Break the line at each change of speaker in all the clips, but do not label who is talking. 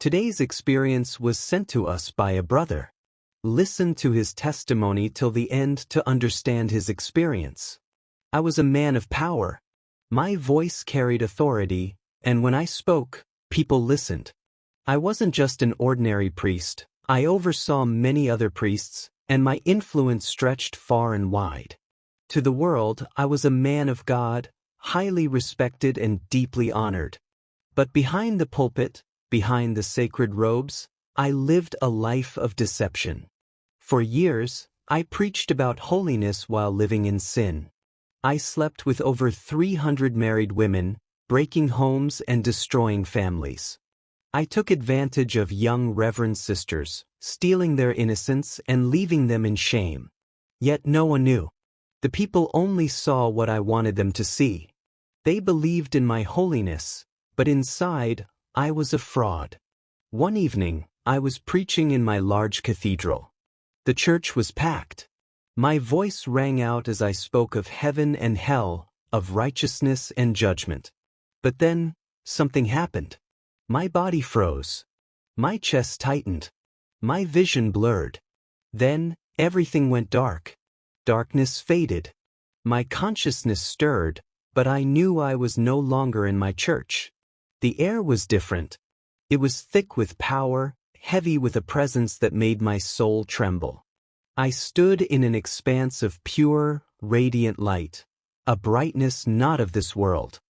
Today's experience was sent to us by a brother. Listen to his testimony till the end to understand his experience. I was a man of power. My voice carried authority, and when I spoke, people listened. I wasn't just an ordinary priest. I oversaw many other priests, and my influence stretched far and wide. To the world, I was a man of God, highly respected and deeply honored. But behind the pulpit, behind the sacred robes, I lived a life of deception. For years, I preached about holiness while living in sin. I slept with over 300 married women, breaking homes and destroying families. I took advantage of young reverend sisters, stealing their innocence and leaving them in shame. Yet no one knew. The people only saw what I wanted them to see. They believed in my holiness, but inside, I was a fraud. One evening, I was preaching in my large cathedral. The church was packed. My voice rang out as I spoke of heaven and hell, of righteousness and judgment. But then, something happened. My body froze. My chest tightened. My vision blurred. Then, everything went dark. Darkness faded. My consciousness stirred, but I knew I was no longer in my church. The air was different. It was thick with power, heavy with a presence that made my soul tremble. I stood in an expanse of pure, radiant light, a brightness not of this world.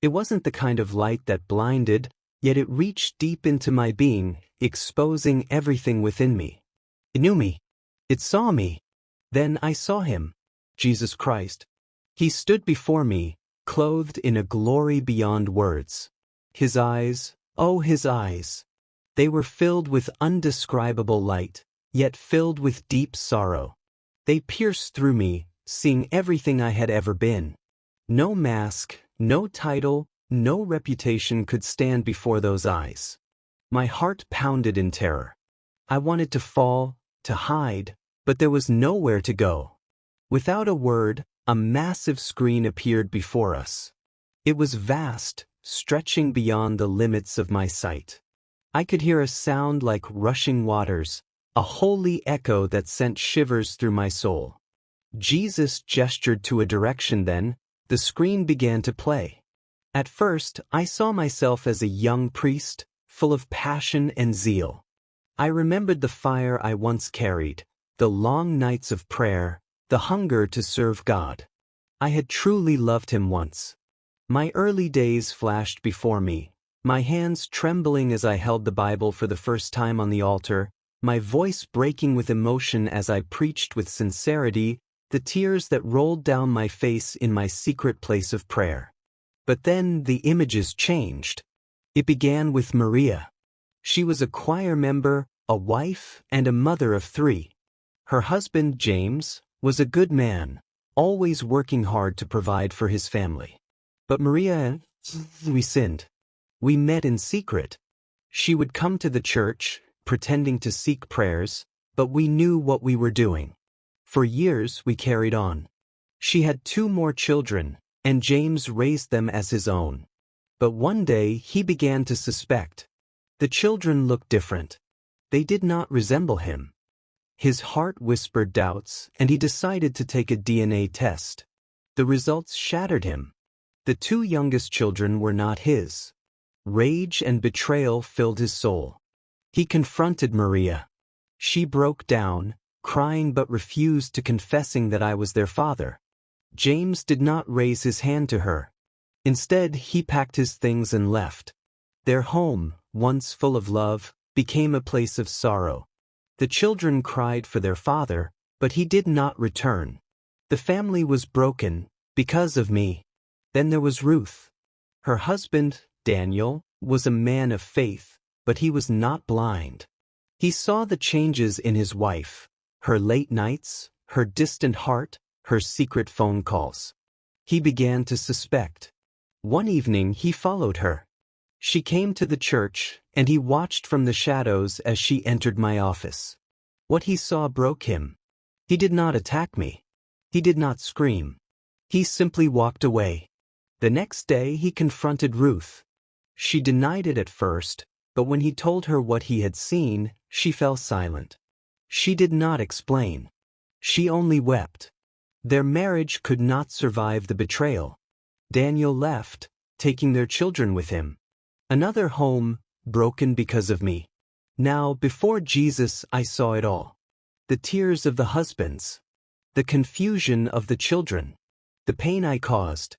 It wasn't the kind of light that blinded, yet it reached deep into my being, exposing everything within me. It knew me. It saw me. Then I saw him, Jesus Christ. He stood before me, clothed in a glory beyond words. His eyes, oh his eyes! They were filled with undescribable light, yet filled with deep sorrow. They pierced through me, seeing everything I had ever been. No mask, no title, no reputation could stand before those eyes. My heart pounded in terror. I wanted to fall, to hide, but there was nowhere to go. Without a word, a massive screen appeared before us. It was vast, stretching beyond the limits of my sight. I could hear a sound like rushing waters, a holy echo that sent shivers through my soul. Jesus gestured to a direction. Then, the screen began to play. At first, I saw myself as a young priest, full of passion and zeal. I remembered the fire I once carried, the long nights of prayer, the hunger to serve God. I had truly loved him once. My early days flashed before me, my hands trembling as I held the Bible for the first time on the altar, my voice breaking with emotion as I preached with sincerity, the tears that rolled down my face in my secret place of prayer. But then the images changed. It began with Maria. She was a choir member, a wife, and a mother of 3. Her husband, James, was a good man, always working hard to provide for his family. But Maria and we sinned. We met in secret. She would come to the church, pretending to seek prayers, but we knew what we were doing. For years we carried on. She had 2 more children, and James raised them as his own. But one day he began to suspect. The children looked different. They did not resemble him. His heart whispered doubts, and he decided to take a DNA test. The results shattered him. The 2 youngest children were not his. Rage and betrayal filled his soul. He confronted Maria. She broke down, crying but refused to confessing that I was their father. James did not raise his hand to her. Instead, he packed his things and left. Their home, once full of love, became a place of sorrow. The children cried for their father, but he did not return. The family was broken, because of me. Then there was Ruth. Her husband, Daniel, was a man of faith, but he was not blind. He saw the changes in his wife, her late nights, her distant heart, her secret phone calls. He began to suspect. One evening he followed her. She came to the church, and he watched from the shadows as she entered my office. What he saw broke him. He did not attack me. He did not scream. He simply walked away. The next day he confronted Ruth. She denied it at first, But when he told her what he had seen, she fell silent. She did not explain. She only wept. Their marriage could not survive the betrayal. Daniel left, taking their children with him. Another home, broken because of me. Now, before Jesus, I saw it all. The tears of the husbands. The confusion of the children. The pain I caused.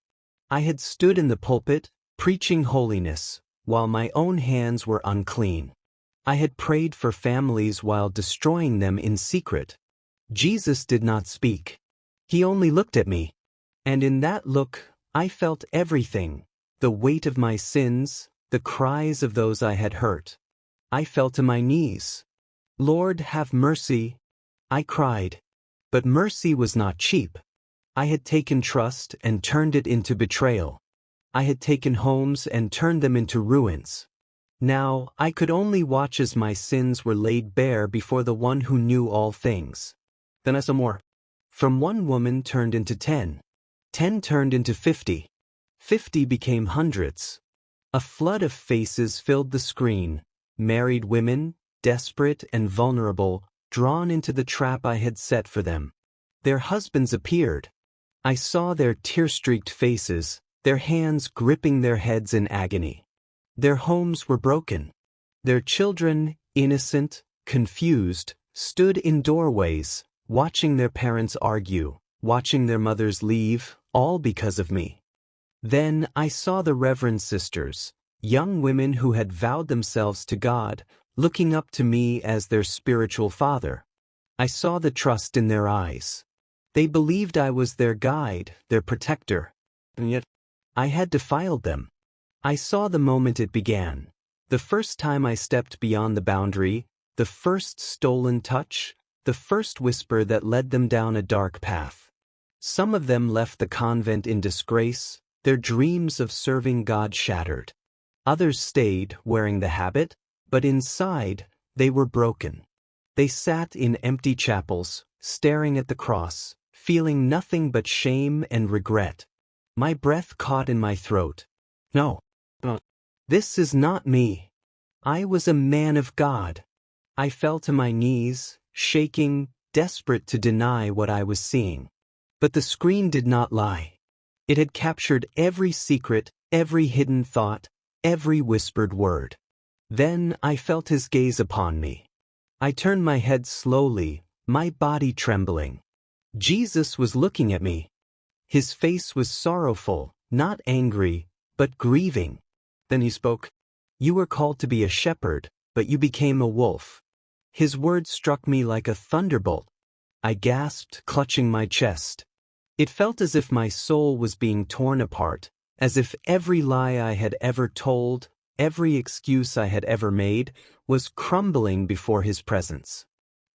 I had stood in the pulpit, preaching holiness, while my own hands were unclean. I had prayed for families while destroying them in secret. Jesus did not speak. He only looked at me. And in that look, I felt everything. The weight of my sins, the cries of those I had hurt. I fell to my knees. Lord, have mercy. I cried. But mercy was not cheap. I had taken trust and turned it into betrayal. I had taken homes and turned them into ruins. Now, I could only watch as my sins were laid bare before the one who knew all things. Then I saw more. From one woman turned into 10. 10 turned into 50. 50 became hundreds. A flood of faces filled the screen. Married women, desperate and vulnerable, drawn into the trap I had set for them. Their husbands appeared. I saw their tear-streaked faces, their hands gripping their heads in agony. Their homes were broken. Their children, innocent, confused, stood in doorways, watching their parents argue, watching their mothers leave, all because of me. Then I saw the Reverend sisters, young women who had vowed themselves to God, looking up to me as their spiritual father. I saw the trust in their eyes. They believed I was their guide, their protector. And yet, I had defiled them. I saw the moment it began. The first time I stepped beyond the boundary, the first stolen touch, the first whisper that led them down a dark path. Some of them left the convent in disgrace, their dreams of serving God shattered. Others stayed, wearing the habit, but inside, they were broken. They sat in empty chapels, staring at the cross, feeling nothing but shame and regret. My breath caught in my throat. No. This is not me. I was a man of God. I fell to my knees, shaking, desperate to deny what I was seeing. But the screen did not lie. It had captured every secret, every hidden thought, every whispered word. Then I felt his gaze upon me. I turned my head slowly, my body trembling. Jesus was looking at me. His face was sorrowful, not angry, but grieving. Then he spoke. You were called to be a shepherd, but you became a wolf. His words struck me like a thunderbolt. I gasped, clutching my chest. It felt as if my soul was being torn apart, as if every lie I had ever told, every excuse I had ever made, was crumbling before his presence.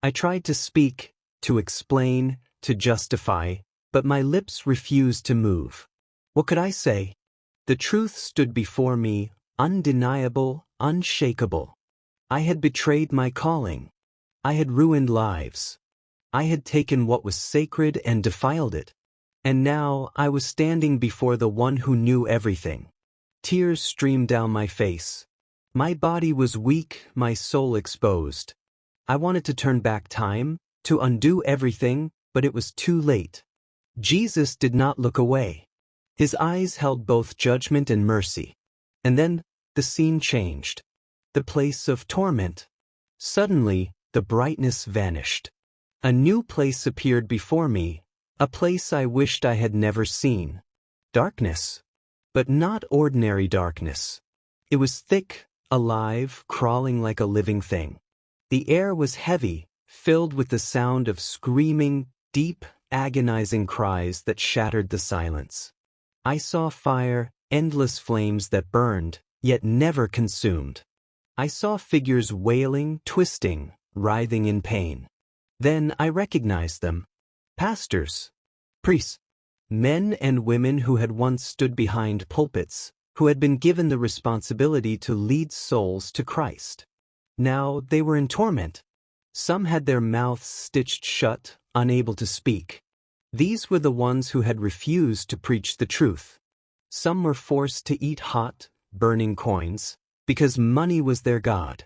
I tried to speak, to explain, to justify, but my lips refused to move. What could I say? The truth stood before me, undeniable, unshakable. I had betrayed my calling. I had ruined lives. I had taken what was sacred and defiled it. And now I was standing before the one who knew everything. Tears streamed down my face. My body was weak, my soul exposed. I wanted to turn back time, to undo everything, but it was too late. Jesus did not look away. His eyes held both judgment and mercy. And then, the scene changed. The place of torment. Suddenly, the brightness vanished. A new place appeared before me, a place I wished I had never seen. Darkness. But not ordinary darkness. It was thick, alive, crawling like a living thing. The air was heavy, filled with the sound of screaming, deep, agonizing cries that shattered the silence. I saw fire, endless flames that burned, yet never consumed. I saw figures wailing, twisting, writhing in pain. Then I recognized them. Pastors, priests, men and women who had once stood behind pulpits, who had been given the responsibility to lead souls to Christ. Now they were in torment. Some had their mouths stitched shut, unable to speak. These were the ones who had refused to preach the truth. Some were forced to eat hot, burning coins. because money was their god.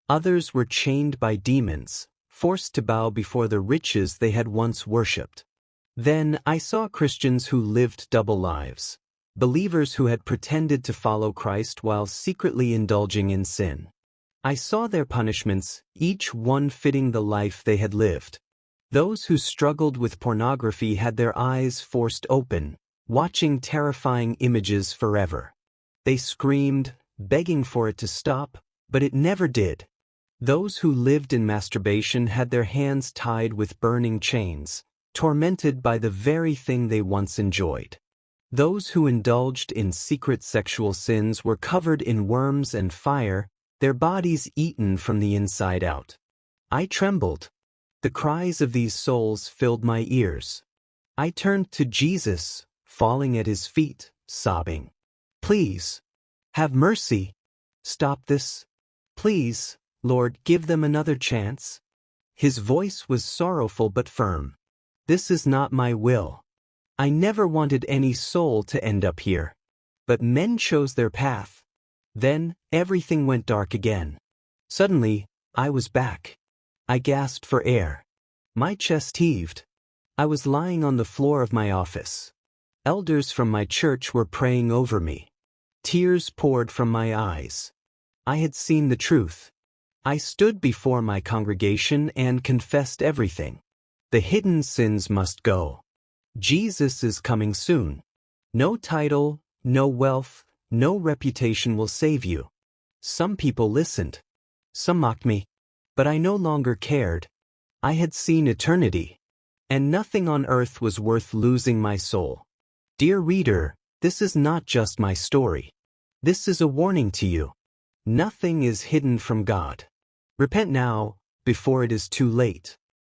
Others were chained by demons, forced to bow before the riches they had once worshipped. Then I saw Christians who lived double lives, believers who had pretended to follow Christ while secretly indulging in sin. I saw their punishments, each one fitting the life they had lived. Those who struggled with pornography had their eyes forced open, watching terrifying images forever. They screamed, begging for it to stop, but it never did. Those who lived in masturbation had their hands tied with burning chains, tormented by the very thing they once enjoyed. Those who indulged in secret sexual sins were covered in worms and fire, their bodies eaten from the inside out. I trembled. The cries of these souls filled my ears. I turned to Jesus, falling at his feet, sobbing, "Please, have mercy. Stop this. Please, Lord, give them another chance." His voice was sorrowful but firm. "This is not my will. I never wanted any soul to end up here. But men chose their path." Then, everything went dark again. Suddenly, I was back. I gasped for air. My chest heaved. I was lying on the floor of my office. Elders from my church were praying over me. Tears poured from my eyes. I had seen the truth. I stood before my congregation and confessed everything. The hidden sins must go. Jesus is coming soon. No title, no wealth, no reputation will save you. Some people listened. Some mocked me. But I no longer cared. I had seen eternity. And nothing on earth was worth losing my soul. Dear reader, this is not just my story. This is a warning to you. Nothing is hidden from God. Repent now, before it is too late.